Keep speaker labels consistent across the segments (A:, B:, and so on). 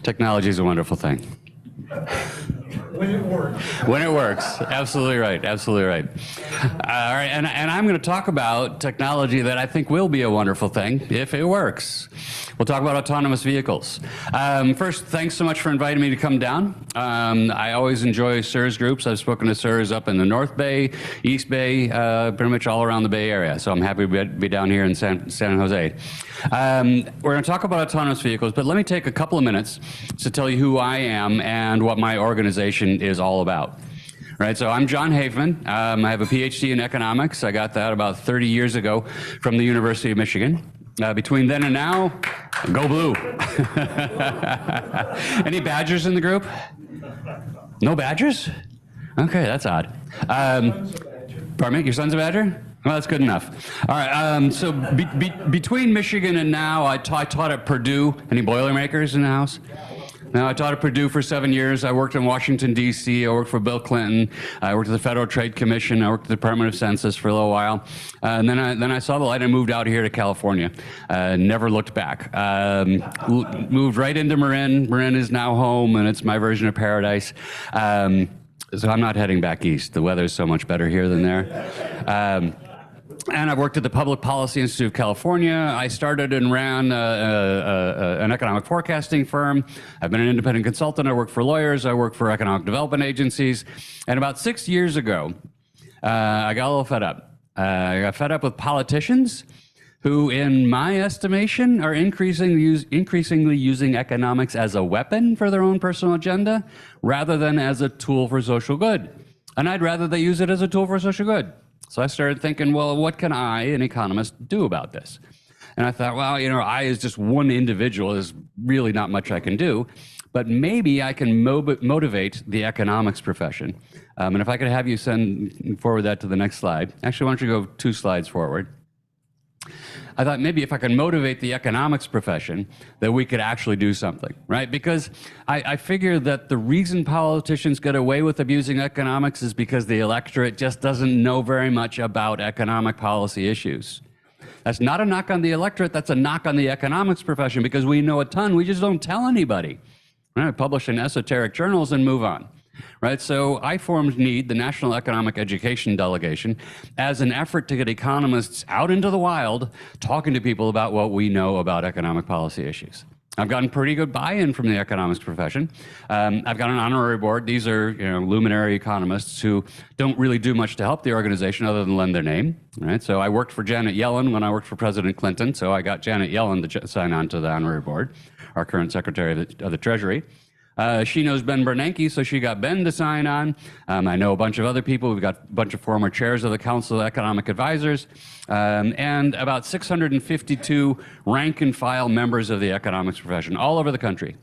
A: Technology is a wonderful thing.
B: When it works.
A: When it works. Absolutely right. Absolutely right. All right. And I'm going to talk about technology that I think will be a wonderful thing if it works. We'll talk about autonomous vehicles. First, thanks so much for inviting me to come down. I always enjoy SIRS groups. I've spoken to SIRS up in the North Bay, East Bay, pretty much all around the Bay Area. So I'm happy to be down here in San Jose. We're going to talk about autonomous vehicles, but let me take a couple of minutes to tell you who I am and what my organization is all about. Right, so I'm John Haveman. I have a PhD in economics. I got that about 30 years ago from the University of Michigan. Between then and now, go blue. Any Badgers in the group? No Badgers? Okay, that's odd. Pardon me, your son's a Badger? Well, that's good enough. All right, so between Michigan and now, I taught at Purdue. Any Boilermakers in the house? Now, I taught at Purdue for 7 years. I worked in Washington, D.C. I worked for Bill Clinton. I worked at the Federal Trade Commission. I worked at the Department of Census for a little while. And then I saw the light and moved out here to California. Never looked back. Moved right into Marin. Marin is now home, and it's my version of paradise. So I'm not heading back east. The weather's so much better here than there. And I've worked at the Public Policy Institute of California. I started and ran an economic forecasting firm. I've been an independent consultant. I work for lawyers. I work for economic development agencies. And about 6 years ago, I got a little fed up. I got fed up with politicians who, in my estimation, are increasingly using economics as a weapon for their own personal agenda rather than as a tool for social good. And I'd rather they use it as a tool for social good. So I started thinking, well, what can I, an economist, do about this? And I thought, well, I as just one individual is really not much I can do, but maybe I can motivate the economics profession. And if I could have you send forward that to the next slide. Actually, why don't you go 2 slides forward? I thought maybe if I could motivate the economics profession, that we could actually do something, right? Because I figure that the reason politicians get away with abusing economics is because the electorate just doesn't know very much about economic policy issues. That's not a knock on the electorate, that's a knock on the economics profession because we know a ton, we just don't tell anybody. Right? Publish in esoteric journals and move on. Right, so I formed NEED, the National Economic Education Delegation, as an effort to get economists out into the wild talking to people about what we know about economic policy issues. I've gotten pretty good buy-in from the economics profession. I've got an honorary board. These are luminary economists who don't really do much to help the organization other than lend their name. Right? So I worked for Janet Yellen when I worked for President Clinton, so I got Janet Yellen to sign on to the honorary board, our current Secretary of the Treasury. She knows Ben Bernanke, so she got Ben to sign on. I know a bunch of other people. We've got a bunch of former chairs of the Council of Economic Advisors, and about 652 rank and file members of the economics profession all over the country.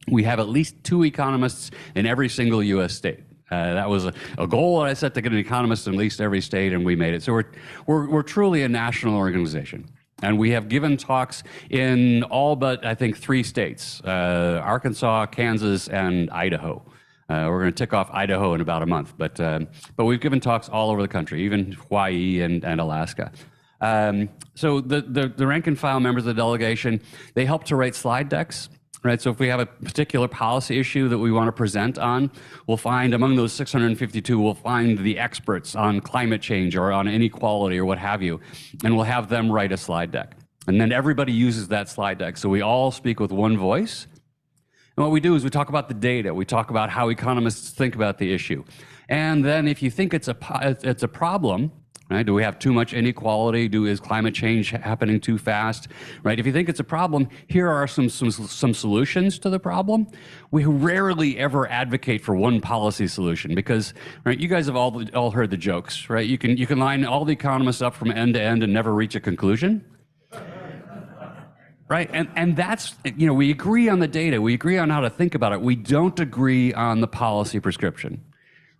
A: We have at least 2 economists in every single U.S. state. That was a goal that I set to get an economist in at least every state, and we made it. So we're truly a national organization. And we have given talks in all but, I think, 3 states, Arkansas, Kansas, and Idaho. We're going to tick off Idaho in about a month, but we've given talks all over the country, even Hawaii and Alaska. So the rank and file members of the delegation, they help to write slide decks. Right, so if we have a particular policy issue that we want to present on, we'll find among those 652, we'll find the experts on climate change or on inequality or what have you, and we'll have them write a slide deck. And then everybody uses that slide deck, so we all speak with one voice. And what we do is we talk about the data, we talk about how economists think about the issue. And then if you think it's a problem, right? Do we have too much inequality? Is climate change happening too fast? Right? If you think it's a problem, here are some solutions to the problem. We rarely ever advocate for one policy solution because, right? You guys have all heard the jokes, right? You can line all the economists up from end to end and never reach a conclusion. Right, and that's, we agree on the data, we agree on how to think about it. We don't agree on the policy prescription.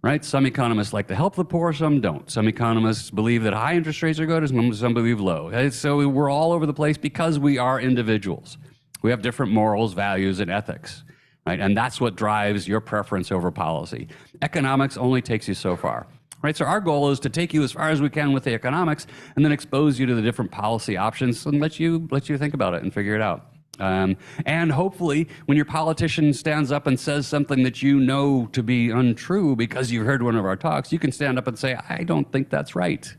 A: Right? Some economists like to help the poor, some don't. Some economists believe that high interest rates are good, some believe low. And so we're all over the place because we are individuals. We have different morals, values, and ethics. Right? And that's what drives your preference over policy. Economics only takes you so far. Right? So our goal is to take you as far as we can with the economics and then expose you to the different policy options and let you think about it and figure it out. And hopefully, when your politician stands up and says something that you know to be untrue because you heard one of our talks, you can stand up and say, I don't think that's right.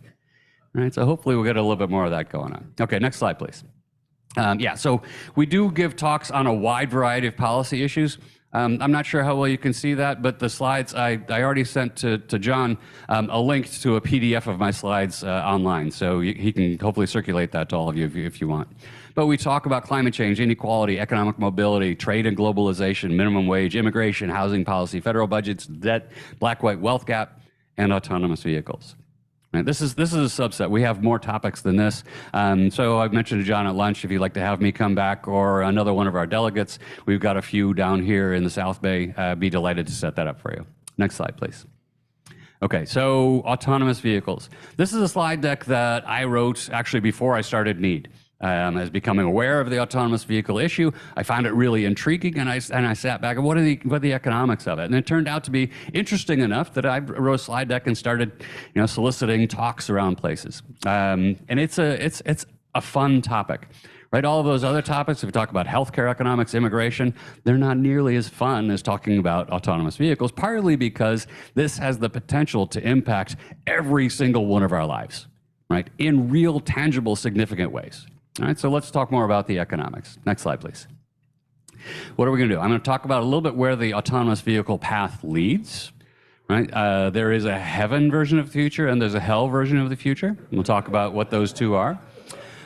A: Right? So hopefully we'll get a little bit more of that going on. Okay, next slide, please. Yeah, so we do give talks on a wide variety of policy issues. I'm not sure how well you can see that, but the slides, I already sent to John a link to a PDF of my slides online, so he can hopefully circulate that to all of you if you want. But we talk about climate change, inequality, economic mobility, trade and globalization, minimum wage, immigration, housing policy, federal budgets, debt, black-white wealth gap, and autonomous vehicles. Right, this is a subset. We have more topics than this. So I mentioned to John at lunch, if you'd like to have me come back or another one of our delegates, we've got a few down here in the South Bay. Be delighted to set that up for you. Next slide, please. Okay, so autonomous vehicles. This is a slide deck that I wrote actually before I started NEED. As becoming aware of the autonomous vehicle issue, I found it really intriguing, and I sat back and what are the economics of it? And it turned out to be interesting enough that I wrote a slide deck and started, soliciting talks around places. And it's a fun topic, right? All of those other topics, if we talk about healthcare economics, immigration, they're not nearly as fun as talking about autonomous vehicles, partly because this has the potential to impact every single one of our lives, right? In real, tangible, significant ways. All right, so let's talk more about the economics. Next slide, please. What are we going to do? I'm going to talk about a little bit where the autonomous vehicle path leads. Right? There is a heaven version of the future and there's a hell version of the future. We'll talk about what those two are.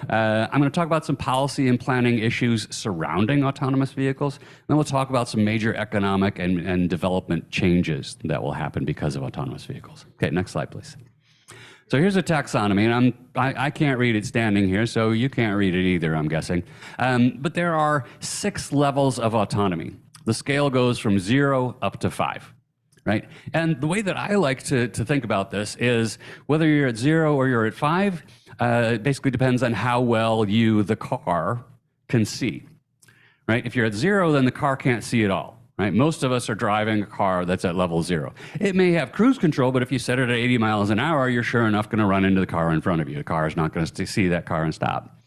A: I'm going to talk about some policy and planning issues surrounding autonomous vehicles. Then we'll talk about some major economic and development changes that will happen because of autonomous vehicles. Okay, next slide, please. So here's a taxonomy, and I can't read it standing here, so you can't read it either, I'm guessing. But there are 6 levels of autonomy. The scale goes from 0 up to 5, right? And the way that I like to think about this is whether you're at 0 or you're at 5, it basically depends on how well you, the car, can see, right? If you're at 0, then the car can't see at all. Right? Most of us are driving a car that's at level 0. It may have cruise control, but if you set it at 80 miles an hour, you're sure enough going to run into the car in front of you. The car is not going to see that car and stop.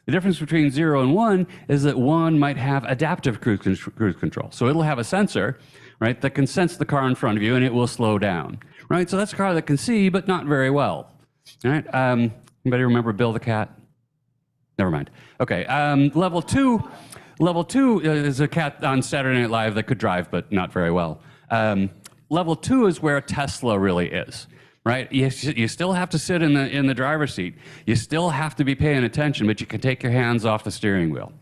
A: The difference between 0 and 1 is that 1 might have adaptive cruise control. So it'll have a sensor, right, that can sense the car in front of you and it will slow down. Right? So that's a car that can see, but not very well. All right? Anybody remember Bill the Cat? Never mind. Okay. Level 2 is a cat on Saturday Night Live that could drive, but not very well. Level 2 is where Tesla really is, right? You still have to sit in the driver's seat. You still have to be paying attention, but you can take your hands off the steering wheel,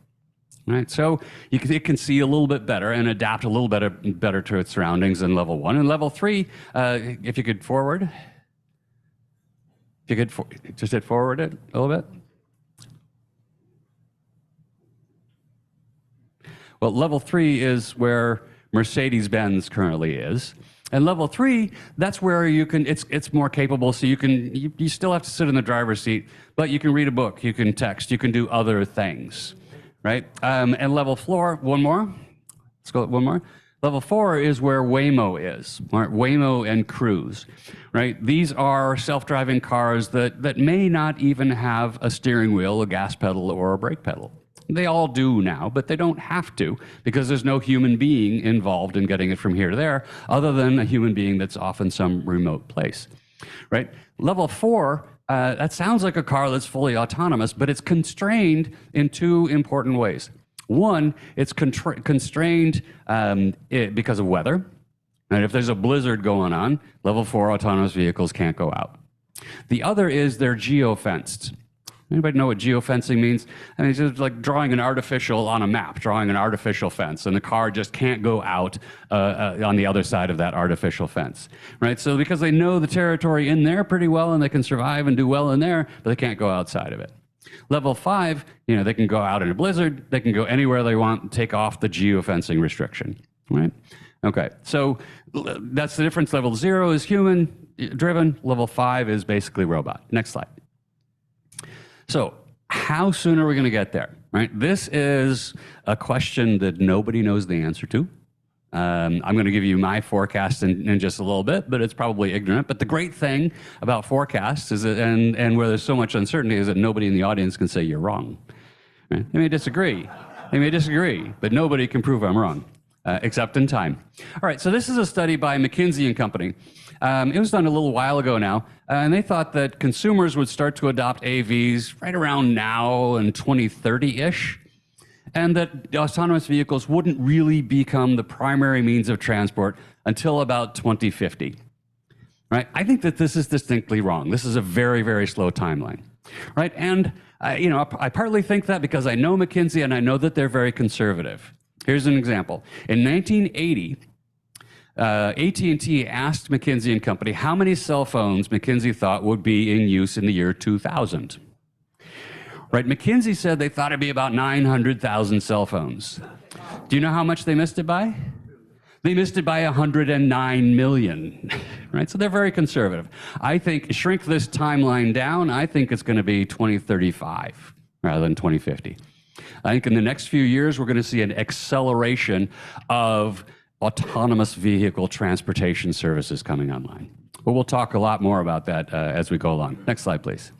A: right? So it can see a little bit better and adapt a little better to its surroundings than level 1. And level 3, if you could forward, if you could just hit forward it a little bit. Well, level 3 is where Mercedes-Benz currently is. And level 3, that's where you can, it's more capable, so you still have to sit in the driver's seat, but you can read a book, you can text, you can do other things, right? And level 4, one more. Let's go one more. Level 4 is where Waymo is, right? Waymo and Cruise, right? These are self-driving cars that may not even have a steering wheel, a gas pedal, or a brake pedal. They all do now, but they don't have to because there's no human being involved in getting it from here to there other than a human being that's off in some remote place, right? Level 4, that sounds like a car that's fully autonomous, but it's constrained in 2 important ways. One, it's constrained because of weather. And if there's a blizzard going on, level 4 autonomous vehicles can't go out. The other is they're geofenced. Anybody know what geofencing means? I mean, it's just like drawing an artificial on a map, drawing an artificial fence, and the car just can't go out on the other side of that artificial fence, right? So because they know the territory in there pretty well and they can survive and do well in there, but they can't go outside of it. Level 5, they can go out in a blizzard, they can go anywhere they want and take off the geofencing restriction, right? Okay, so that's the difference. Level 0 is human-driven, level 5 is basically robot. Next slide. So how soon are we going to get there, right? This is a question that nobody knows the answer to. I'm going to give you my forecast in just a little bit, but it's probably ignorant. But the great thing about forecasts is that, and where there's so much uncertainty is that nobody in the audience can say you're wrong. Right? They may disagree, They may disagree, but nobody can prove I'm wrong, except in time. All right, so this is a study by McKinsey and Company. It was done a little while ago now, and they thought that consumers would start to adopt AVs right around now and 2030-ish, and that autonomous vehicles wouldn't really become the primary means of transport until about 2050. Right? I think that this is distinctly wrong. This is a very, very slow timeline. Right? And I partly think that because I know McKinsey and I know that they're very conservative. Here's an example. In 1980, AT&T asked McKinsey and Company how many cell phones McKinsey thought would be in use in the year 2000. Right? McKinsey said they thought it'd be about 900,000 cell phones. Do you know how much they missed it by? They missed it by 109 million, right? So they're very conservative. I think, shrink this timeline down, I think it's going to be 2035 rather than 2050. I think in the next few years, we're going to see an acceleration of autonomous vehicle transportation services coming online. But we'll talk a lot more about that as we go along. Next slide, please.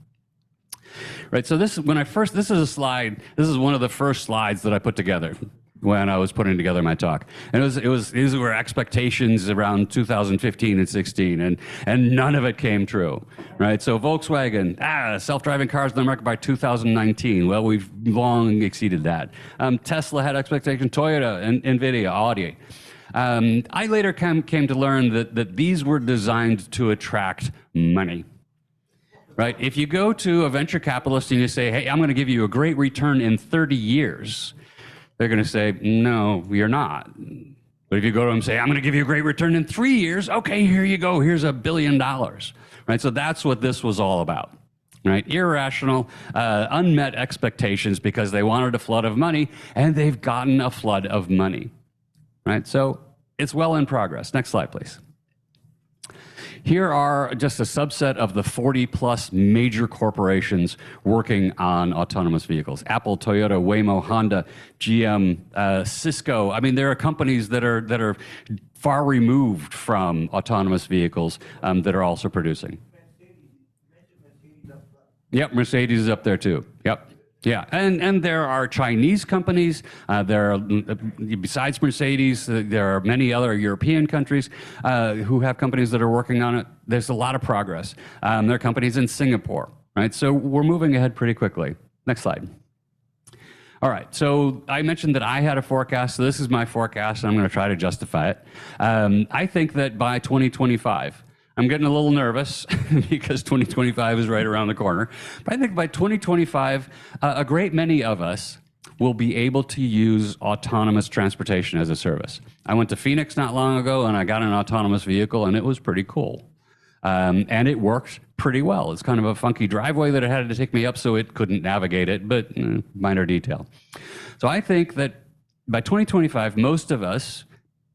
A: Right, so this is a slide, this is one of the first slides that I put together when I was putting together my talk. And these were expectations around 2015 and 16, and none of it came true, right? So Volkswagen, self-driving cars in the market by 2019. Well, we've long exceeded that. Tesla had expectations, Toyota, and NVIDIA, Audi. I later came to learn that these were designed to attract money. Right? If you go to a venture capitalist and you say, hey, I'm going to give you a great return in 30 years, they're going to say, no, you're not. But if you go to them and say, I'm going to give you a great return in 3 years, okay, here you go, here's $1 billion. Right? So that's what this was all about. Right? Irrational, unmet expectations because they wanted a flood of money, and they've gotten a flood of money. Right? So it's well in progress. Next slide, please. Here are just a subset of the 40-plus major corporations working on autonomous vehicles. Apple, Toyota, Waymo, Honda, GM, Cisco. I mean, there are companies that are far removed from autonomous vehicles that are also producing. Yep, Mercedes is up there too. Yep. Yeah, and there are Chinese companies. There are, besides Mercedes, there are many other European countries who have companies that are working on it. There's a lot of progress. There are companies in Singapore, right? So we're moving ahead pretty quickly. Next slide. All right, so I mentioned that I had a forecast. So this is my forecast, and I'm going to try to justify it. I think that by 2025, I'm getting a little nervous because 2025 is right around the corner. But I think by 2025, a great many of us will be able to use autonomous transportation as a service. I went to Phoenix not long ago, and I got an autonomous vehicle, and it was pretty cool. And it worked pretty well. It's kind of a funky driveway that it had to take me up so it couldn't navigate it, but minor detail. So I think that by 2025, most of us,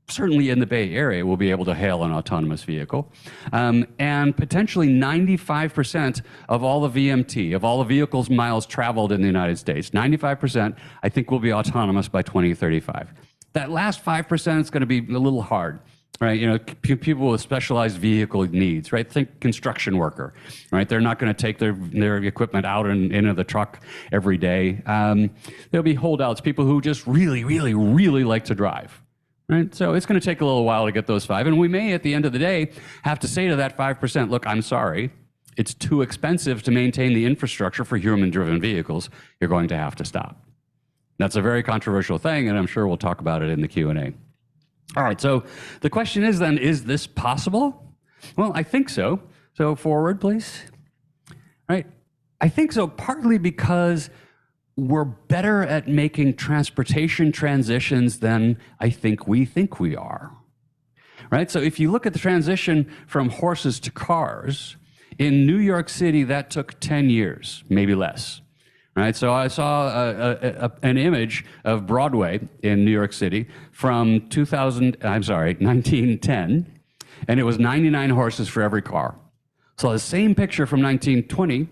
A: certainly in the Bay Area, will be able to hail an autonomous vehicle. And potentially 95% of all the VMT, of all the vehicles miles traveled in the United States, 95% I think will be autonomous by 2035. That last 5% is going to be a little hard. Right, you know, people with specialized vehicle needs, right? Think construction worker, right? They're not going to take their equipment out and into the truck every day. There'll be holdouts, people who just really, really, really like to drive. Right? So it's going to take a little while to get those 5. And we may, at the end of the day, have to say to that 5%, look, I'm sorry, it's too expensive to maintain the infrastructure for human-driven vehicles. You're going to have to stop. That's a very controversial thing, and I'm sure we'll talk about it in the Q&A. All right, so the question is then, is this possible? Well, I think so. So forward, please. Right? I think so, partly because we're better at making transportation transitions than I think we are. Right? So if you look at the transition from horses to cars, in New York City, that took 10 years, maybe less. Right? So I saw an image of Broadway in New York City from 1910, and it was 99 horses for every car. So the same picture from 1920,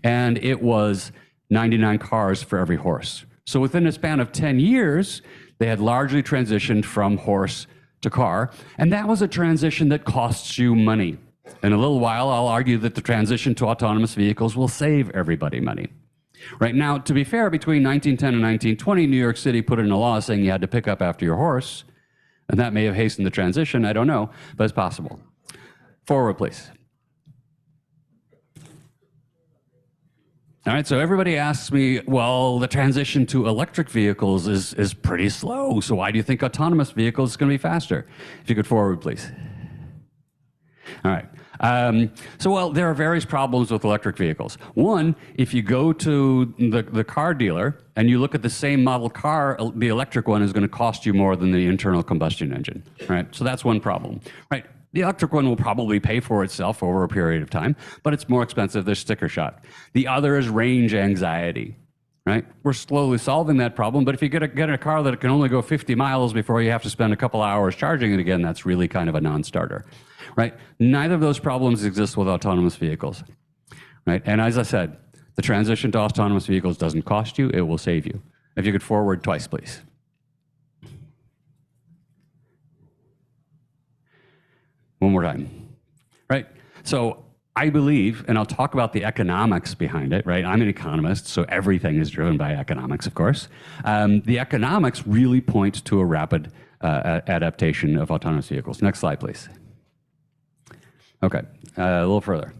A: and it was 99 cars for every horse. So within a span of 10 years, they had largely transitioned from horse to car, and that was a transition that costs you money. In a little while, I'll argue that the transition to autonomous vehicles will save everybody money. Right now, to be fair, between 1910 and 1920, New York City put in a law saying you had to pick up after your horse, and that may have hastened the transition. I don't know, but it's possible. Forward, please. All right, so everybody asks me, well, the transition to electric vehicles is pretty slow, so why do you think autonomous vehicles is going to be faster? If you could forward, please. All right. Well, there are various problems with electric vehicles. One, if you go to the car dealer and you look at the same model car, the electric one is going to cost you more than the internal combustion engine, right? So that's one problem, right? The electric one will probably pay for itself over a period of time, but it's more expensive. There's sticker shock. The other is range anxiety, right? We're slowly solving that problem, but if you get a car that can only go 50 miles before you have to spend a couple hours charging it again, that's really kind of a non-starter, right? Neither of those problems exist with autonomous vehicles, right? And as I said, the transition to autonomous vehicles doesn't cost you, it will save you. If you could forward twice, please. One more time, right? So I believe, and I'll talk about the economics behind it, right? I'm an economist, so everything is driven by economics, of course. The economics really point to a rapid adaptation of autonomous vehicles. Next slide, please. Okay, a little further,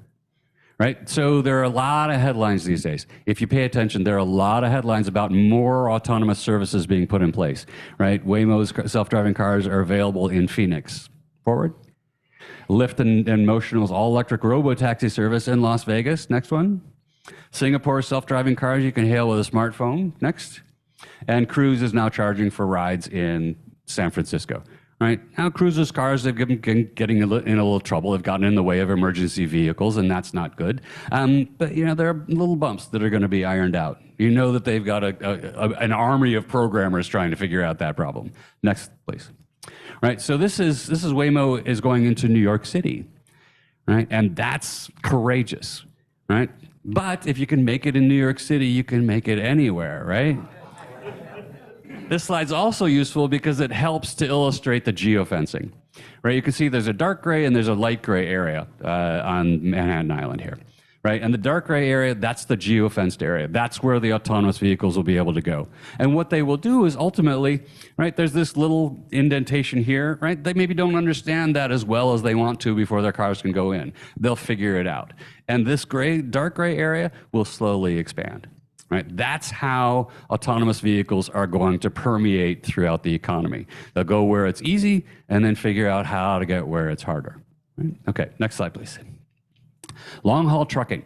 A: right? So there are a lot of headlines these days. If you pay attention, there are a lot of headlines about more autonomous services being put in place, right? Waymo's self-driving cars are available in Phoenix. Forward. Lyft and Motional's all-electric robo-taxi service in Las Vegas. Next one. Singapore's self-driving cars you can hail with a smartphone. Next. And Cruise is now charging for rides in San Francisco. Right? Now, Cruise's cars have been getting in a little trouble. They've gotten in the way of emergency vehicles, and that's not good. But, you know, there are little bumps that are going to be ironed out. You know that they've got an army of programmers trying to figure out that problem. Next, please. Right, so this is Waymo is going into New York City, right? And that's courageous, right? But if you can make it in New York City, you can make it anywhere, right? This slide's also useful because it helps to illustrate the geofencing, right? You can see there's a dark gray and there's a light gray area on Manhattan Island here, right? And the dark gray area, that's the geofenced area. That's where the autonomous vehicles will be able to go. And what they will do is ultimately, right, there's this little indentation here, right? They maybe don't understand that as well as they want to before their cars can go in. They'll figure it out. And this dark gray area will slowly expand, right? That's how autonomous vehicles are going to permeate throughout the economy. They'll go where it's easy and then figure out how to get where it's harder. Right? Okay, next slide, please. Long-haul trucking,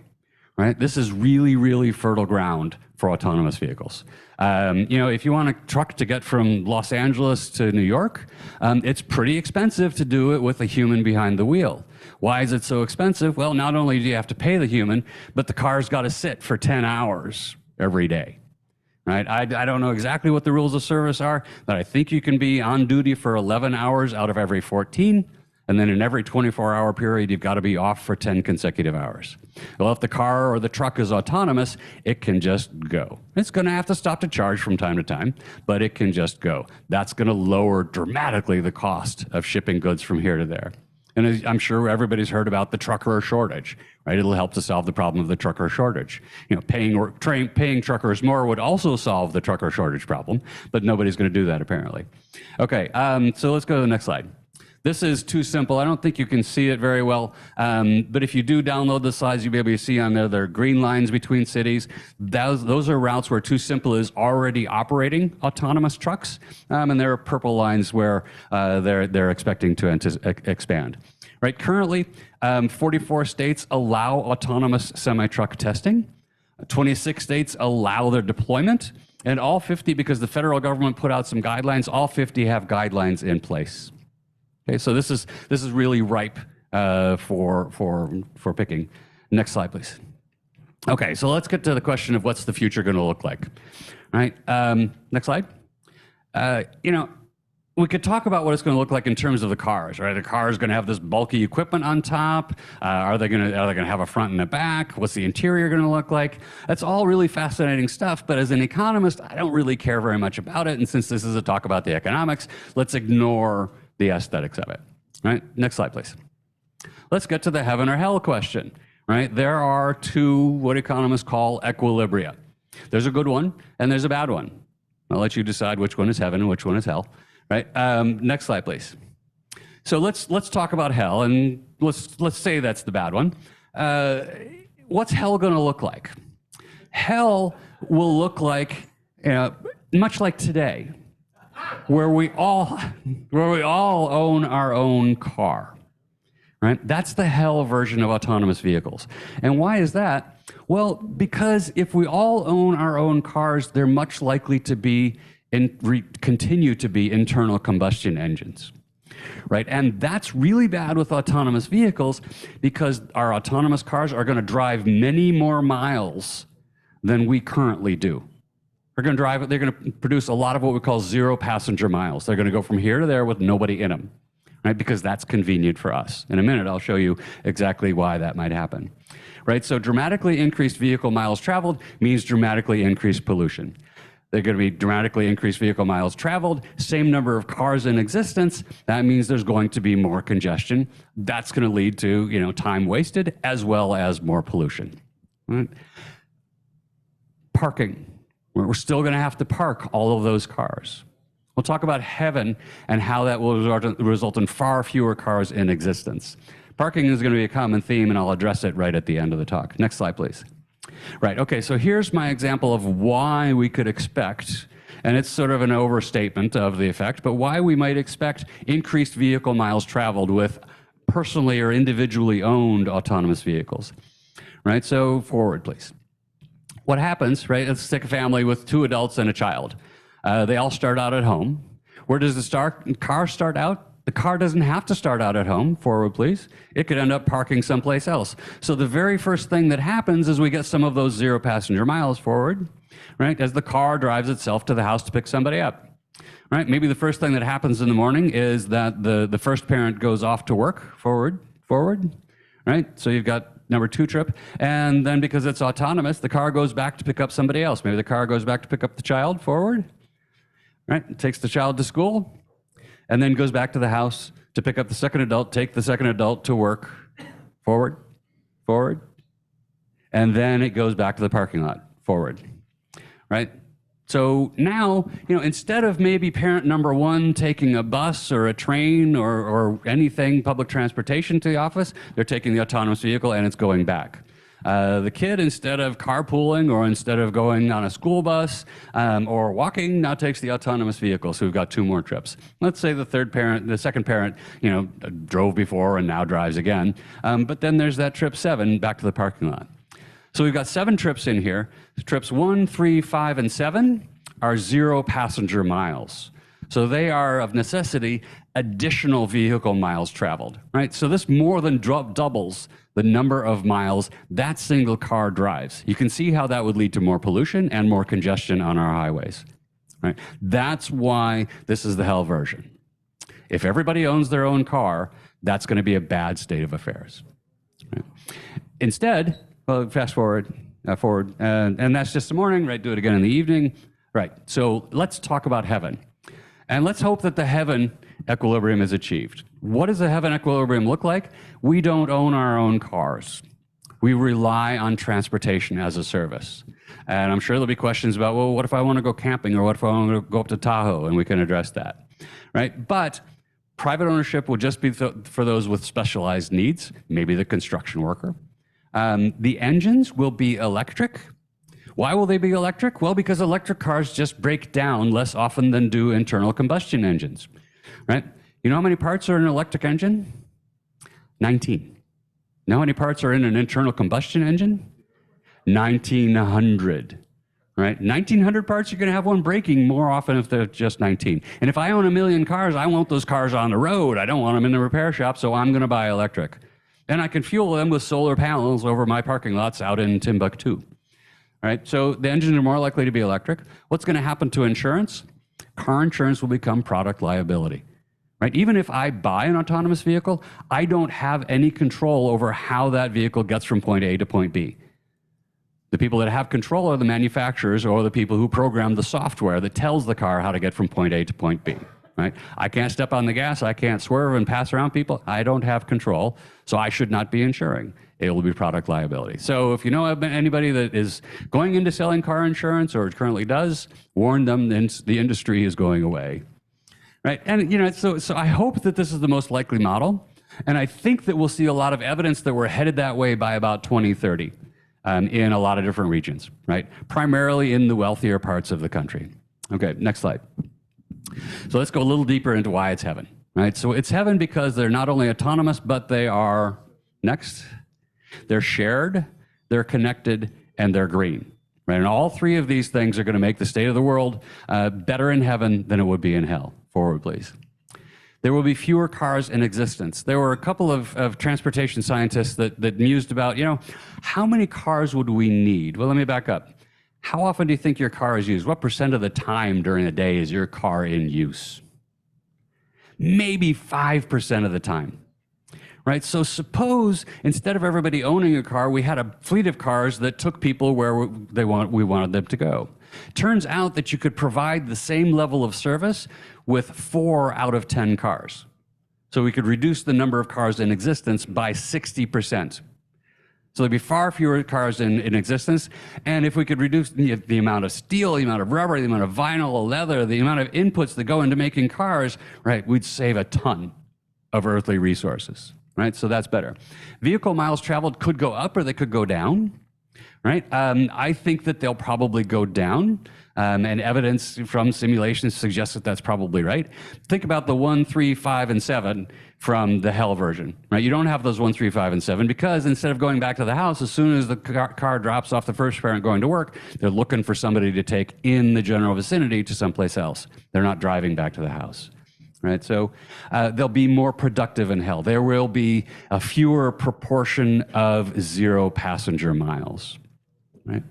A: right? This is really, really fertile ground for autonomous vehicles. You know, if you want a truck to get from Los Angeles to New York, it's pretty expensive to do it with a human behind the wheel. Why is it so expensive? Well, not only do you have to pay the human, but the car's got to sit for 10 hours every day. Right? I don't know exactly what the rules of service are, but I think you can be on duty for 11 hours out of every 14. And then in every 24-hour period, you've got to be off for 10 consecutive hours. Well, if the car or the truck is autonomous, it can just go. It's going to have to stop to charge from time to time, but it can just go. That's going to lower dramatically the cost of shipping goods from here to there. And I'm sure everybody's heard about the trucker shortage, right? It'll help to solve the problem of the trucker shortage. You know, paying truckers more would also solve the trucker shortage problem, but nobody's going to do that apparently. Okay, so let's go to the next slide. This is too simple. I don't think you can see it very well, but if you do download the slides, you'll be able to see on there are green lines between cities. Those are routes where Too Simple is already operating autonomous trucks, and there are purple lines where they're expecting to expand. Right, currently, 44 states allow autonomous semi-truck testing. 26 states allow their deployment, and all 50, because the federal government put out some guidelines, all 50 have guidelines in place. Okay, so this is really ripe for picking. Next slide, please. Okay, so let's get to the question of what's the future going to look like. All right, next slide. You know, we could talk about what it's going to look like in terms of the cars. Right, the car is going to have this bulky equipment on top. Are they going to have a front and a back? What's the interior going to look like? That's all really fascinating stuff. But as an economist, I don't really care very much about it. And since this is a talk about the economics, let's ignore the aesthetics of it. Right? Next slide, please. Let's get to the heaven or hell question. Right? There are two what economists call equilibria. There's a good one and there's a bad one. I'll let you decide which one is heaven and which one is hell. Right? Next slide, please. So let's talk about hell, and let's say that's the bad one. What's hell going to look like? Hell will look like much like today, where we all own our own car. Right? That's the hell version of autonomous vehicles. And why is that? Well, because if we all own our own cars, they're much likely to be continue to be internal combustion engines. Right? And that's really bad with autonomous vehicles because our autonomous cars are going to drive many more miles than we currently do. They're going to produce a lot of what we call zero passenger miles. They're going to go from here to there with nobody in them. Right? Because that's convenient for us. In a minute, I'll show you exactly why that might happen. Right? So dramatically increased vehicle miles traveled means dramatically increased pollution. They're going to be dramatically increased vehicle miles traveled, same number of cars in existence. That means there's going to be more congestion. That's going to lead to, time wasted as well as more pollution. Right? Parking. We're still going to have to park all of those cars. We'll talk about heaven and how that will result in far fewer cars in existence. Parking is going to be a common theme, and I'll address it right at the end of the talk. Next slide, please. Right, okay, so here's my example of why we could expect, and it's sort of an overstatement of the effect, but why we might expect increased vehicle miles traveled with personally or individually owned autonomous vehicles. Right, so forward, please. What happens, right, let's take a family with 2 adults and a child. They all start out at home. Where does the car start out? The car doesn't have to start out at home. Forward, please. It could end up parking someplace else. So the very first thing that happens is we get some of those zero passenger miles forward, right, as the car drives itself to the house to pick somebody up. Right? Maybe the first thing that happens in the morning is that the first parent goes off to work. Forward, right? So you've got number 2 trip, and then because it's autonomous, the car goes back to pick up somebody else. Maybe the car goes back to pick up the child. Forward, right? It takes the child to school, and then goes back to the house to pick up the second adult, take the second adult to work. Forward, and then it goes back to the parking lot. Forward, right? So now, instead of maybe parent number 1 taking a bus or a train or anything, public transportation to the office, they're taking the autonomous vehicle and it's going back. The kid, instead of carpooling or instead of going on a school bus or walking, now takes the autonomous vehicle. So we've got 2 more trips. Let's say the second parent, drove before and now drives again. But then there's that trip 7 back to the parking lot. So we've got 7 trips in here. Trips 1, 3, 5, and 7 are 0 passenger miles. So they are, of necessity, additional vehicle miles traveled, right? So this more than doubles the number of miles that single car drives. You can see how that would lead to more pollution and more congestion on our highways, right? That's why this is the hell version. If everybody owns their own car, that's going to be a bad state of affairs. Right? Instead, well, fast forward, and that's just the morning, right? Do it again in the evening, right? So let's talk about heaven. And let's hope that the heaven equilibrium is achieved. What does the heaven equilibrium look like? We don't own our own cars. We rely on transportation as a service. And I'm sure there'll be questions about, well, what if I want to go camping, or what if I want to go up to Tahoe? And we can address that, right? But private ownership will just be for those with specialized needs, maybe the construction worker. The engines will be electric. Why will they be electric? Well, because electric cars just break down less often than do internal combustion engines, right? You know how many parts are in an electric engine? 19. Know how many parts are in an internal combustion engine? 1,900, right? 1,900 parts, you're going to have one breaking more often if they're just 19. And if I own 1 million cars, I want those cars on the road. I don't want them in the repair shop, so I'm going to buy electric. And I can fuel them with solar panels over my parking lots out in Timbuktu. Right? So the engines are more likely to be electric. What's going to happen to insurance? Car insurance will become product liability. Right? Even if I buy an autonomous vehicle, I don't have any control over how that vehicle gets from point A to point B. The people that have control are the manufacturers or the people who program the software that tells the car how to get from point A to point B. right? I can't step on the gas. I can't swerve and pass around people. I don't have control, so I should not be insuring. It will be product liability. So if you know anybody that is going into selling car insurance or currently does, warn them the industry is going away, right? And so I hope that this is the most likely model, and I think that we'll see a lot of evidence that we're headed that way by about 2030 in a lot of different regions, right? Primarily in the wealthier parts of the country. Okay, next slide. So let's go a little deeper into why it's heaven, right? So it's heaven because they're not only autonomous, but they are, next, they're shared, they're connected, and they're green, right? And all three of these things are going to make the state of the world better in heaven than it would be in hell. Forward, please. There will be fewer cars in existence. There were a couple of transportation scientists that mused about, how many cars would we need? Well, let me back up. How often do you think your car is used? What percent of the time during the day is your car in use? Maybe 5% of the time. Right? So suppose instead of everybody owning a car, we had a fleet of cars that took people where we wanted them to go. Turns out that you could provide the same level of service with 4 out of 10 cars. So we could reduce the number of cars in existence by 60%. So there'd be far fewer cars in existence. And if we could reduce the amount of steel, the amount of rubber, the amount of vinyl, leather, the amount of inputs that go into making cars, right, we'd save a ton of earthly resources. Right, so that's better. Vehicle miles traveled could go up or they could go down, right? I think that they'll probably go down, and evidence from simulations suggests that that's probably right. Think about the 1, 3, 5, and 7 from the hell version, right? You don't have those 1, 3, 5, and 7 because instead of going back to the house, as soon as the car drops off the first parent going to work, they're looking for somebody to take in the general vicinity to someplace else. They're not driving back to the house. Right, so they'll be more productive in hell. There will be a fewer proportion of 0 passenger miles. Right?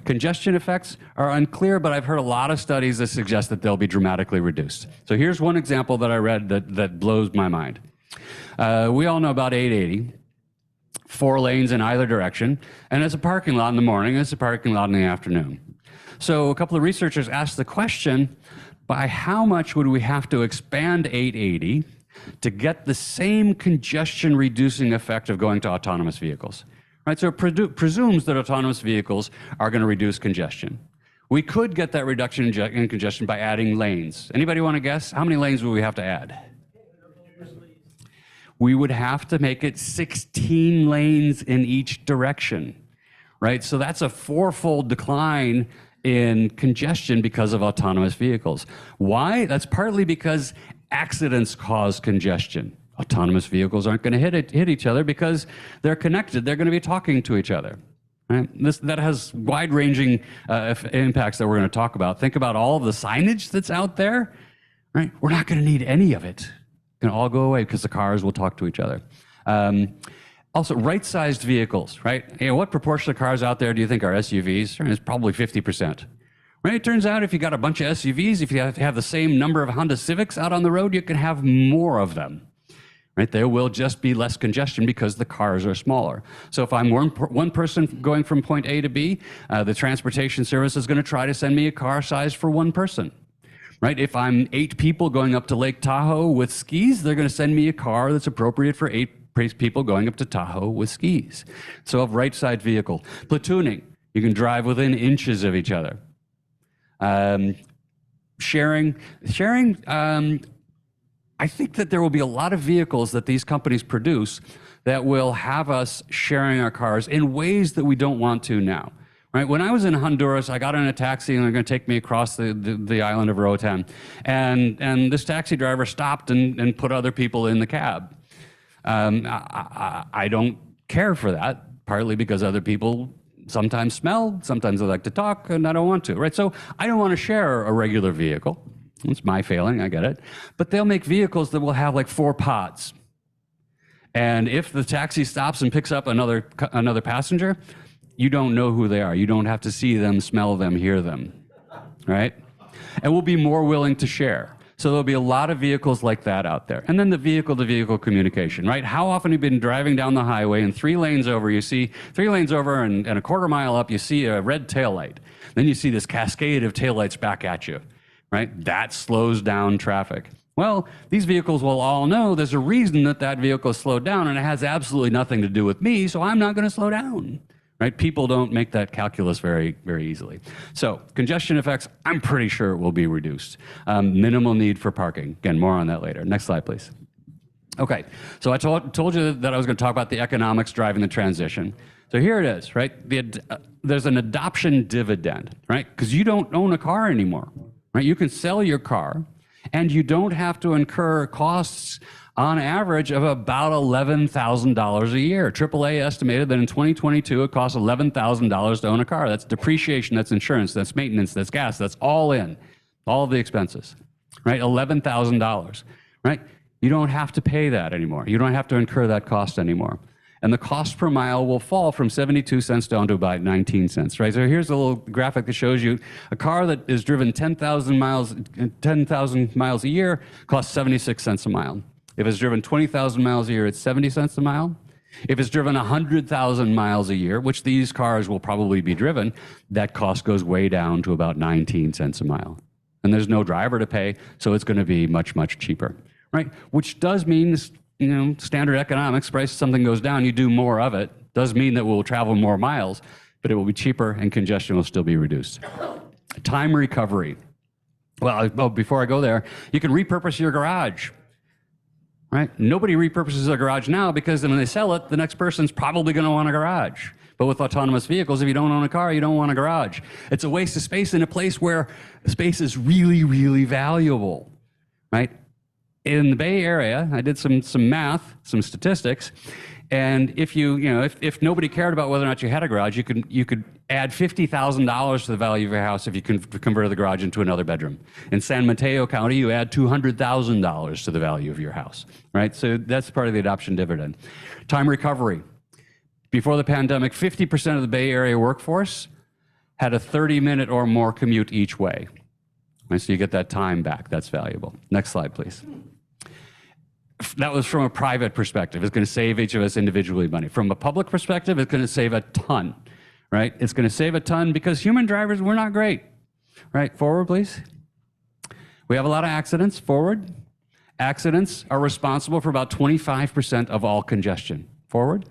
A: Congestion effects are unclear, but I've heard a lot of studies that suggest that they'll be dramatically reduced. So here's one example that I read that blows my mind. We all know about 880, 4 lanes in either direction, and it's a parking lot in the morning, and it's a parking lot in the afternoon. So a couple of researchers asked the question, by how much would we have to expand 880 to get the same congestion-reducing effect of going to autonomous vehicles? Right, so it presumes that autonomous vehicles are going to reduce congestion. We could get that reduction in congestion by adding lanes. Anybody want to guess? How many lanes would we have to add? We would have to make it 16 lanes in each direction. Right, so that's a 4-fold decline in congestion because of autonomous vehicles. Why? That's partly because accidents cause congestion. Autonomous vehicles aren't going to hit each other because they're connected. They're going to be talking to each other. Right? That has wide-ranging impacts that we're going to talk about. Think about all of the signage that's out there. Right? We're not going to need any of it. It's going to all go away because the cars will talk to each other. Also, right-sized vehicles, right? What proportion of cars out there do you think are SUVs? It's probably 50%. Right? It turns out if you got a bunch of SUVs, if you have the same number of Honda Civics out on the road, you can have more of them. Right? There will just be less congestion because the cars are smaller. So if I'm one person going from point A to B, the transportation service is going to try to send me a car sized for one person. Right? If I'm 8 people going up to Lake Tahoe with skis, they're going to send me a car that's appropriate for 8 people going up to Tahoe with skis. So a right-side vehicle. Platooning, you can drive within inches of each other. Sharing. I think that there will be a lot of vehicles that these companies produce that will have us sharing our cars in ways that we don't want to now. Right? When I was in Honduras, I got in a taxi and they're going to take me across the island of Roatan. And this taxi driver stopped and put other people in the cab. I don't care for that, partly because other people sometimes smell, sometimes they like to talk, and I don't want to, right? So I don't want to share a regular vehicle. It's my failing, I get it. But they'll make vehicles that will have like 4 pods. And if the taxi stops and picks up another passenger, you don't know who they are. You don't have to see them, smell them, hear them, right? And we'll be more willing to share. So there'll be a lot of vehicles like that out there. And then the vehicle-to-vehicle communication, right? How often have you been driving down the highway and 3 lanes over, you see 3 lanes over and a quarter mile up, you see a red taillight. Then you see this cascade of taillights back at you, right? That slows down traffic. Well, these vehicles will all know there's a reason that that vehicle slowed down, and it has absolutely nothing to do with me, so I'm not going to slow down. Right? People don't make that calculus very, very easily. So congestion effects, I'm pretty sure it will be reduced. Minimal need for parking. Again, more on that later. Next slide, please. Okay, so I told you that I was going to talk about the economics driving the transition. So here it is, right? There's an adoption dividend, right? Because you don't own a car anymore, right? You can sell your car, and you don't have to incur costs on average of about $11,000 a year. AAA estimated that in 2022, it costs $11,000 to own a car. That's depreciation, that's insurance, that's maintenance, that's gas, that's all in, all of the expenses, right? $11,000, right? You don't have to pay that anymore. You don't have to incur that cost anymore. And the cost per mile will fall from 72 cents down to about 19 cents, right? So here's a little graphic that shows you a car that is driven 10,000 miles a year costs 76 cents a mile. If it's driven 20,000 miles a year, it's 70 cents a mile. If it's driven 100,000 miles a year, which these cars will probably be driven, that cost goes way down to about 19 cents a mile. And there's no driver to pay, so it's going to be much, much cheaper, right? Which does mean, you know, standard economics, price something goes down, you do more of it. Does mean that we'll travel more miles, but it will be cheaper and congestion will still be reduced. Time recovery. Well, before I go there, you can repurpose your garage. Right? Nobody repurposes a garage now because when they sell it, the next person's probably going to want a garage. But with autonomous vehicles, if you don't own a car, you don't want a garage. It's a waste of space in a place where space is really, really valuable, right? In the Bay Area, I did some math, some statistics, and if if nobody cared about whether or not you had a garage, you could add $50,000 to the value of your house if you can convert the garage into another bedroom. In San Mateo County, you add $200,000 to the value of your house, right? So that's part of the adoption dividend. Time recovery. Before the pandemic, 50% of the Bay Area workforce had a 30-minute or more commute each way. Right? So you get that time back. That's valuable. Next slide, please. That was from a private perspective. It's going to save each of us individually money. From a public perspective, it's going to save a ton, right? It's going to save a ton because human drivers, we're not great, right? Forward, please. We have a lot of accidents. Forward. Accidents are responsible for about 25% of all congestion. Forward.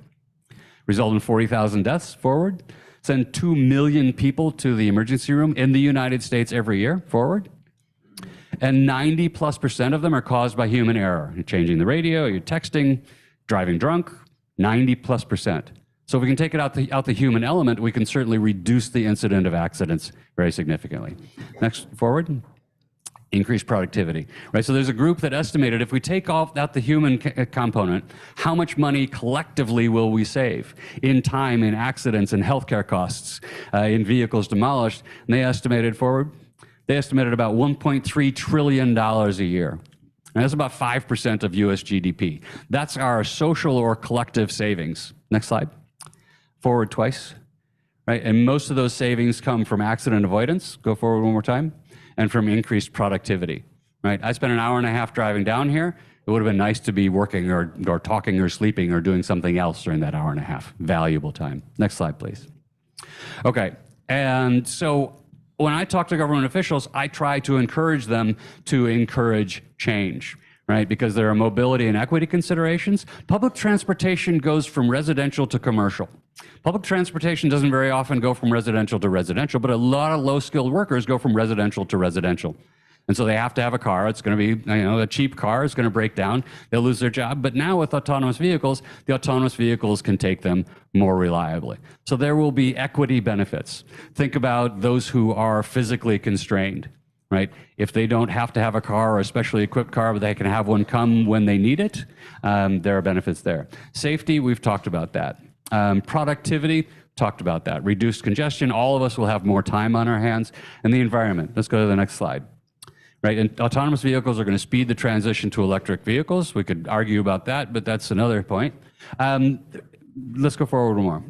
A: Result in 40,000 deaths. Forward. Send 2 million people to the emergency room in the United States every year. Forward. And 90+% of them are caused by human error. You're changing the radio, you're texting, driving drunk, 90+%. So if we can take it out the human element, we can certainly reduce the incident of accidents very significantly. Next, forward. Increased productivity, right? So there's a group that estimated if we take out the human component, how much money collectively will we save in time, in accidents, in healthcare costs, in vehicles demolished? And they estimated forward. They estimated about $1.3 trillion a year. And that's about 5% of US GDP. That's our social or collective savings. Next slide. Forward twice. Right? And most of those savings come from accident avoidance. Go forward one more time. And from increased productivity. Right? I spent an hour and a half driving down here. It would have been nice to be working or talking or sleeping or doing something else during that hour and a half. Valuable time. Next slide, please. Okay. And so when I talk to government officials, I try to encourage them to encourage change, right? Because there are mobility and equity considerations. Public transportation goes from residential to commercial. Public transportation doesn't very often go from residential to residential, but a lot of low-skilled workers go from residential to residential. And so they have to have a car. It's going to be, a cheap car. It's going to break down. They'll lose their job. But now with autonomous vehicles, the autonomous vehicles can take them more reliably. So there will be equity benefits. Think about those who are physically constrained, right? If they don't have to have a car or a specially equipped car, but they can have one come when they need it, there are benefits there. Safety, we've talked about that. Productivity, talked about that. Reduced congestion, all of us will have more time on our hands. And the environment, let's go to the next slide. Right, and autonomous vehicles are going to speed the transition to electric vehicles. We could argue about that, but that's another point. Let's go forward one more.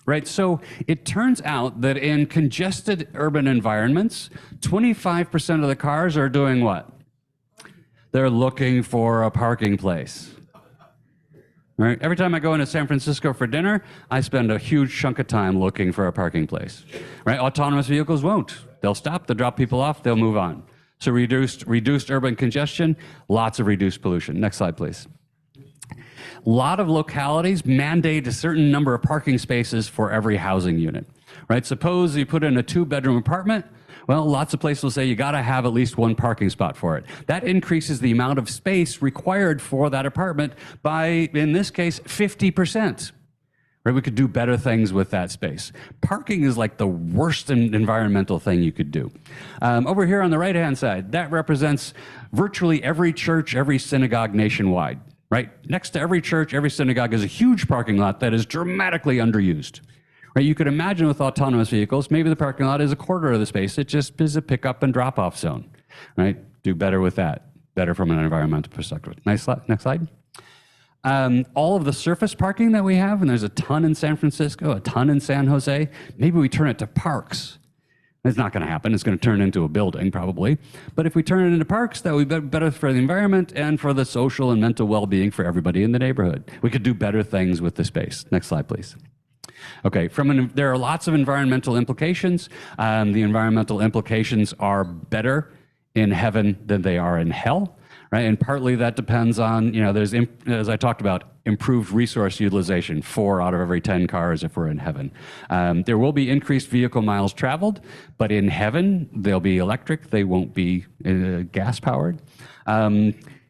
A: Right, so it turns out that in congested urban environments, 25% of the cars are doing what? They're looking for a parking place. Right? Every time I go into San Francisco for dinner, I spend a huge chunk of time looking for a parking place. Right? Autonomous vehicles won't. They'll stop, they'll drop people off, they'll move on. So reduced urban congestion, lots of reduced pollution. Next slide, please. A lot of localities mandate a certain number of parking spaces for every housing unit, right? Suppose you put in a 2-bedroom apartment. Well, lots of places will say you got to have at least one parking spot for it. That increases the amount of space required for that apartment by, in this case, 50%. Right? We could do better things with that space. Parking is like the worst environmental thing you could do. Over here on the right-hand side, that represents virtually every church, every synagogue nationwide. Right? Next to every church, every synagogue is a huge parking lot that is dramatically underused. Right? You could imagine with autonomous vehicles, maybe the parking lot is a quarter of the space. It just is a pickup and drop-off zone. Right? Do better with that. Better from an environmental perspective. Next slide. All of the surface parking that we have, and there's a ton in San Francisco, a ton in San Jose, maybe we turn it to parks. It's not going to happen. It's going to turn into a building, probably. But if we turn it into parks, that would be better for the environment and for the social and mental well-being for everybody in the neighborhood. We could do better things with the space. Next slide, please. Okay, there are lots of environmental implications. The environmental implications are better in heaven than they are in hell. Right? And partly that depends on, there's, as I talked about, improved resource utilization, 4 out of every 10 cars if we're in heaven. There will be increased vehicle miles traveled, but in heaven, they'll be electric. They won't be gas-powered.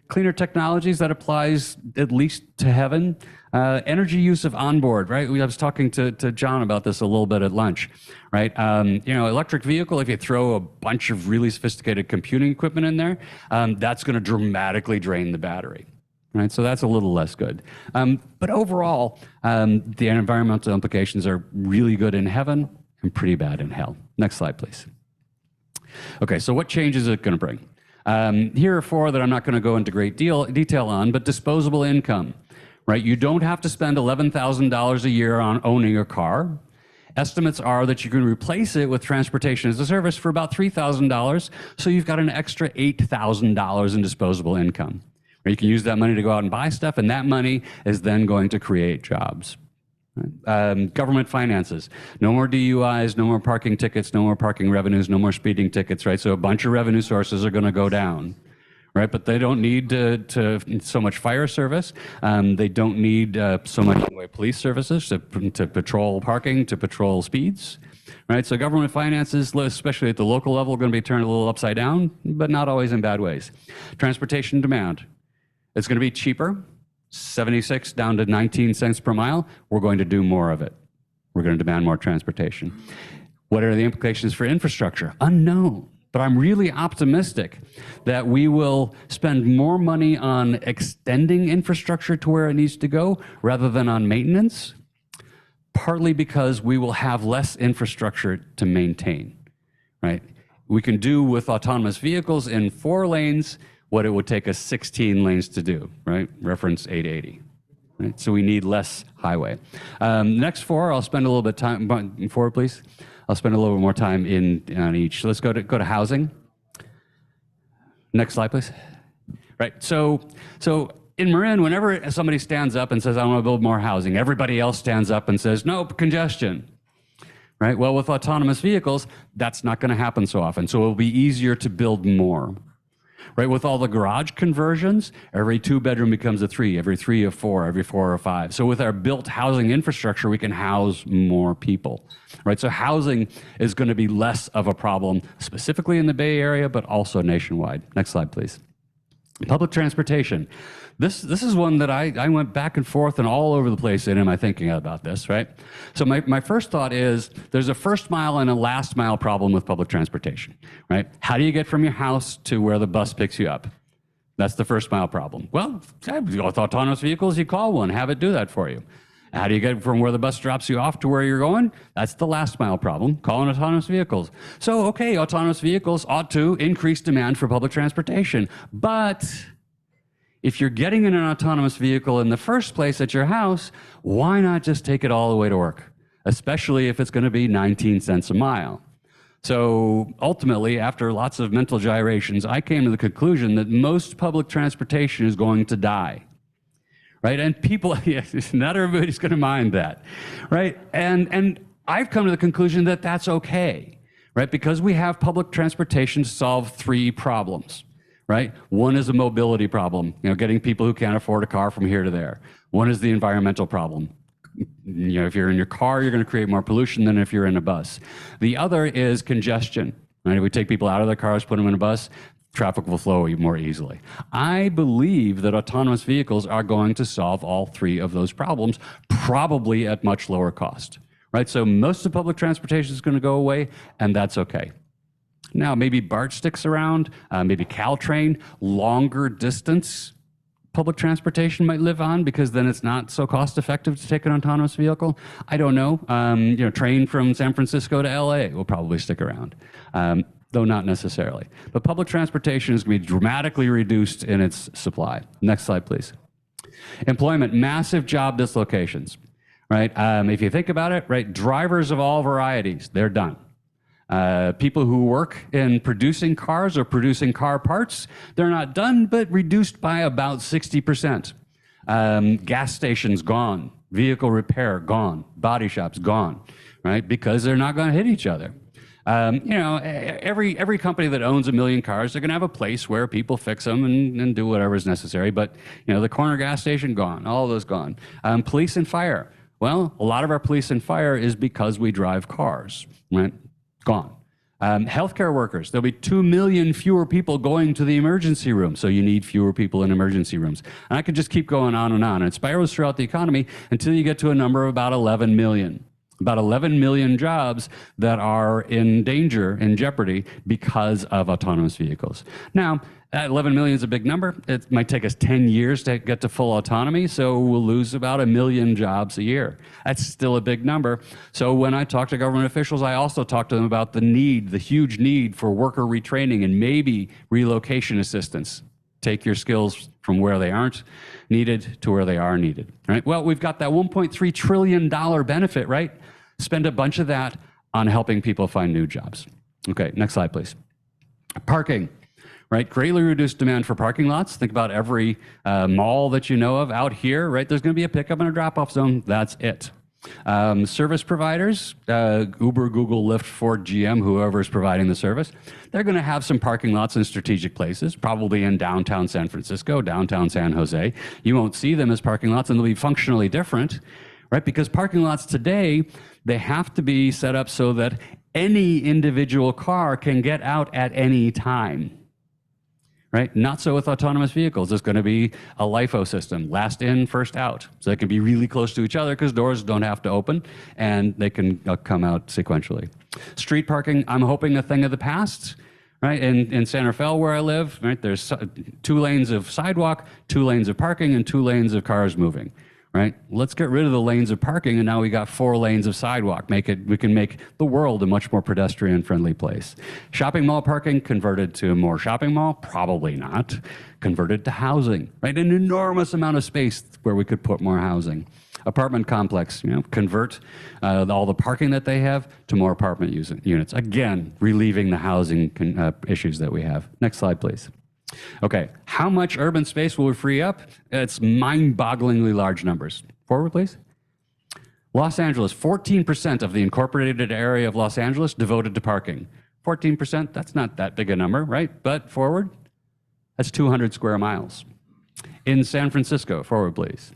A: Cleaner technologies, that applies at least to heaven. Energy use of onboard, right? I was talking to John about this a little bit at lunch, right? Electric vehicle, if you throw a bunch of really sophisticated computing equipment in there, that's going to dramatically drain the battery, right? So that's a little less good. But overall, the environmental implications are really good in heaven and pretty bad in hell. Next slide, please. Okay, so what changes is it going to bring? Here are 4 that I'm not going to go into great detail on, but disposable income, right? You don't have to spend $11,000 a year on owning a car. Estimates are that you can replace it with transportation as a service for about $3,000, so you've got an extra $8,000 in disposable income. Or you can use that money to go out and buy stuff, and that money is then going to create jobs. Government finances. No more DUIs, no more parking tickets, no more parking revenues, no more speeding tickets, right? So a bunch of revenue sources are going to go down, right? But they don't need so much fire service. They don't need so much police services to patrol parking, to patrol speeds, right? So government finances, especially at the local level, are going to be turned a little upside down, but not always in bad ways. Transportation demand. It's going to be cheaper. 76 down to 19 cents per mile, we're going to do more of it. We're going to demand more transportation. What are the implications for infrastructure? Unknown, but I'm really optimistic that we will spend more money on extending infrastructure to where it needs to go rather than on maintenance, partly because we will have less infrastructure to maintain, right? We can do with autonomous vehicles in 4 lanes what it would take us 16 lanes to do, right? Reference 880. Right? So we need less highway. Next 4, I'll spend a little bit time. 4, please. I'll spend a little bit more time on each. So let's go to housing. Next slide, please. Right. So in Marin, whenever somebody stands up and says, "I want to build more housing," everybody else stands up and says, "Nope, congestion." Right. Well, with autonomous vehicles, that's not going to happen so often. So it'll be easier to build more. Right, with all the garage conversions, every 2-bedroom becomes a 3, every 3 a 4, every 4 a 5. So with our built housing infrastructure, we can house more people. Right, so housing is going to be less of a problem, specifically in the Bay Area, but also nationwide. Next slide, please. Public transportation. This is one that I went back and forth and all over the place in my thinking about this, right? So my first thought is there's a first mile and a last mile problem with public transportation, right? How do you get from your house to where the bus picks you up? That's the first mile problem. Well, with autonomous vehicles, you call one, have it do that for you. How do you get from where the bus drops you off to where you're going? That's the last mile problem. Call in autonomous vehicles. So, okay, autonomous vehicles ought to increase demand for public transportation. But if you're getting in an autonomous vehicle in the first place at your house, why not just take it all the way to work? Especially if it's going to be 19 cents a mile. So ultimately, after lots of mental gyrations, I came to the conclusion that most public transportation is going to die. Right? And people, not everybody's going to mind that, right? And I've come to the conclusion that that's okay, right? Because we have public transportation to solve three problems, right? One is a mobility problem, getting people who can't afford a car from here to there. One is the environmental problem. If you're in your car, you're going to create more pollution than if you're in a bus. The other is congestion, right? If we take people out of their cars, put them in a bus, traffic will flow more easily. I believe that autonomous vehicles are going to solve all three of those problems, probably at much lower cost, right? So most of public transportation is going to go away, and that's okay. Now, maybe BART sticks around, maybe Caltrain, longer distance public transportation might live on because then it's not so cost effective to take an autonomous vehicle. I don't know. Train from San Francisco to LA will probably stick around. Though not necessarily. But public transportation is going to be dramatically reduced in its supply. Next slide, please. Employment, massive job dislocations, right? If you think about it, right, drivers of all varieties, they're done. People who work in producing cars or producing car parts, they're not done, but reduced by about 60%. Gas stations gone, vehicle repair gone, body shops gone, right? Because they're not going to hit each other. Every company that owns 1 million cars, they're going to have a place where people fix them and do whatever is necessary. But, the corner gas station, gone. All of those gone. Police and fire. Well, a lot of our police and fire is because we drive cars, right? Gone. Healthcare workers. There'll be 2 million fewer people going to the emergency room. So you need fewer people in emergency rooms. And I could just keep going on and on. And it spirals throughout the economy until you get to a number of about 11 million. About 11 million jobs that are in danger, in jeopardy, because of autonomous vehicles. Now, that 11 million is a big number. It might take us 10 years to get to full autonomy, so we'll lose about 1 million jobs a year. That's still a big number. So when I talk to government officials, I also talk to them about the huge need for worker retraining and maybe relocation assistance. Take your skills from where they aren't needed to where they are needed, right? Well, we've got that $1.3 trillion benefit, right? Spend a bunch of that on helping people find new jobs. Okay, next slide, please. Parking, right? Greatly reduced demand for parking lots. Think about every mall that you know of out here, right? There's going to be a pickup and a drop-off zone. That's it. Service providers, Uber, Google, Lyft, Ford, GM, whoever is providing the service, they're going to have some parking lots in strategic places, probably in downtown San Francisco, downtown San Jose. You won't see them as parking lots, and they'll be functionally different, right? Because parking lots today, they have to be set up so that any individual car can get out at any time. Right? Not so with autonomous vehicles. It's going to be a LIFO system, last in, first out. So they can be really close to each other because doors don't have to open and they can come out sequentially. Street parking, I'm hoping a thing of the past. Right? In San Rafael, where I live, right, there's 2 lanes of sidewalk, 2 lanes of parking, and 2 lanes of cars moving. Right? Let's get rid of the lanes of parking, and now we got 4 lanes of sidewalk. We can make the world a much more pedestrian-friendly place. Shopping mall parking converted to more shopping mall? Probably not. Converted to housing, right? An enormous amount of space where we could put more housing. Apartment complex, convert all the parking that they have to more apartment units. Again, relieving the housing issues that we have. Next slide, please. Okay, how much urban space will we free up? It's mind-bogglingly large numbers. Forward, please. Los Angeles, 14% of the incorporated area of Los Angeles devoted to parking. 14%, that's not that big a number, right? But forward, that's 200 square miles. In San Francisco, forward, please.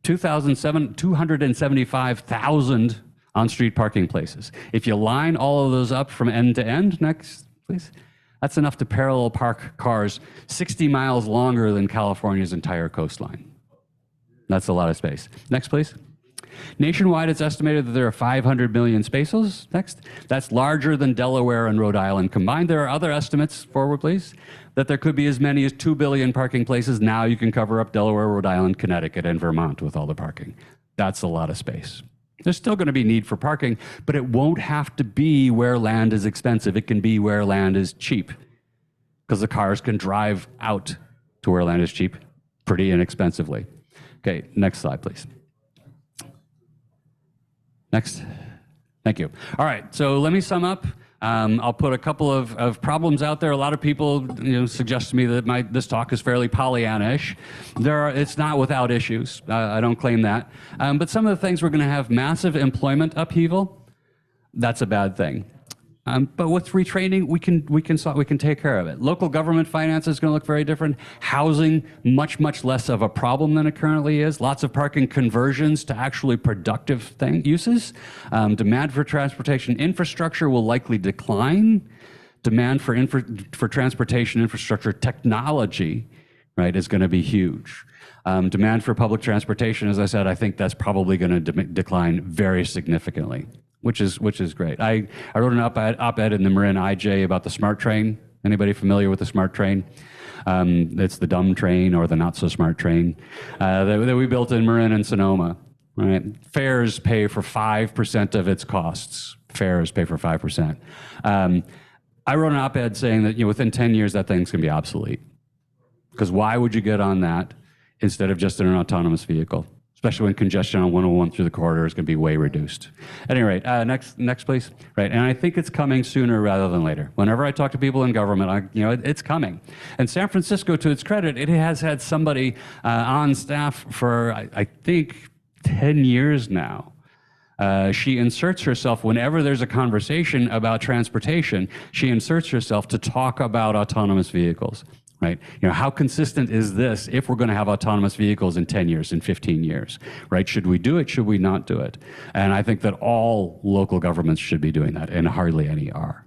A: 275,000 on-street parking places. If you line all of those up from end to end, next, please. That's enough to parallel park cars 60 miles longer than California's entire coastline. That's a lot of space. Next, please. Nationwide, it's estimated that there are 500 million spaces. Next. That's larger than Delaware and Rhode Island combined. There are other estimates, forward please, that there could be as many as 2 billion parking places. Now you can cover up Delaware, Rhode Island, Connecticut, and Vermont with all the parking. That's a lot of space. There's still going to be need for parking, but it won't have to be where land is expensive. It can be where land is cheap, because the cars can drive out to where land is cheap pretty inexpensively. Okay, next slide, please. Next. Thank you. All right, so let me sum up. I'll put a couple of problems out there. A lot of people suggest to me that this talk is fairly Pollyanna-ish. It's not without issues. I don't claim that. But some of the things, we're going to have massive employment upheaval. That's a bad thing. But with retraining, we can take care of it. Local government finance is going to look very different. Housing, much less of a problem than it currently is. Lots of parking conversions to actually productive uses. Demand for transportation infrastructure will likely decline. Demand for transportation infrastructure technology, right, is going to be huge. Demand for public transportation, as I said, I think that's probably going to decline very significantly, which is great. I wrote an op-ed in the Marin IJ about the SMART train. Anybody familiar with the SMART train? It's the dumb train or the not so smart train that we built in Marin and Sonoma. Right? Fares pay for 5% of its costs. Fares pay for 5%. I wrote an op-ed saying that within 10 years that thing's going to be obsolete. Because why would you get on that instead of just in an autonomous vehicle? Especially when congestion on 101 through the corridor is going to be way reduced. At any rate, next please. Right, and I think it's coming sooner rather than later. Whenever I talk to people in government, it's coming. And San Francisco, to its credit, it has had somebody on staff for I think 10 years now. She inserts herself whenever there's a conversation about transportation. She inserts herself to talk about autonomous vehicles. Right? How consistent is this if we're going to have autonomous vehicles in 10 years, in 15 years? Right? Should we do it? Should we not do it? And I think that all local governments should be doing that, and hardly any are.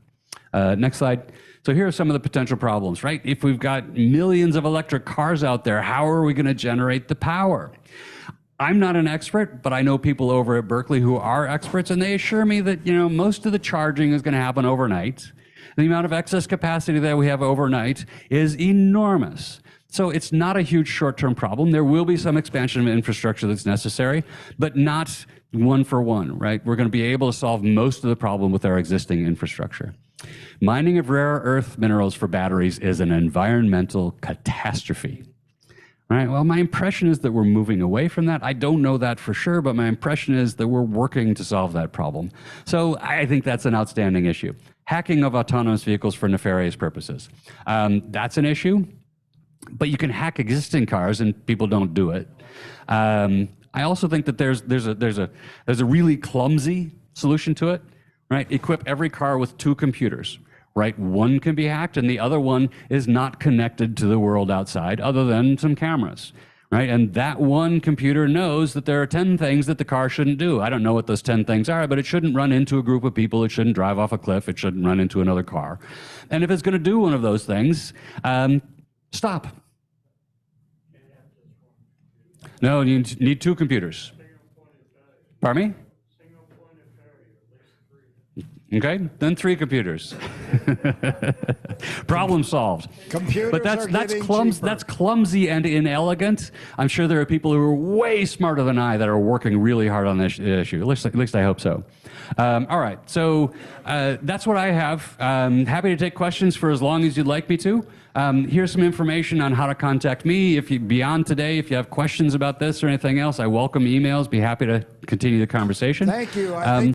A: Next slide. So here are some of the potential problems, right? If we've got millions of electric cars out there, how are we going to generate the power? I'm not an expert, but I know people over at Berkeley who are experts, and they assure me that most of the charging is going to happen overnight. The amount of excess capacity that we have overnight is enormous. So it's not a huge short-term problem. There will be some expansion of infrastructure that's necessary, but not one for one, right? We're going to be able to solve most of the problem with our existing infrastructure. Mining of rare earth minerals for batteries is an environmental catastrophe. Right. Well, my impression is that we're moving away from that. I don't know that for sure, but my impression is that we're working to solve that problem. So I think that's an outstanding issue. Hacking of autonomous vehicles for nefarious purposes. That's an issue, but you can hack existing cars and people don't do it. I also think that there's a really clumsy solution to it. Right. Equip every car with 2 computers. Right, one can be hacked and the other one is not connected to the world outside other than some cameras, right? And that one computer knows that there are 10 things that the car shouldn't do. I don't know what those 10 things are, but it shouldn't run into a group of people. It shouldn't drive off a cliff. It shouldn't run into another car. And if it's going to do one of those things, stop. No, you need 2 computers. Pardon me? Okay, then 3 computers. Problem solved.
C: Computers
A: but that's clumsy and inelegant. I'm sure there are people who are way smarter than I that are working really hard on this issue. At least I hope so. All right, so that's what I have. Happy to take questions for as long as you'd like me to. Here's some information on how to contact me. Beyond today, if you have questions about this or anything else, I welcome emails. Be happy to continue the conversation.
C: Thank you.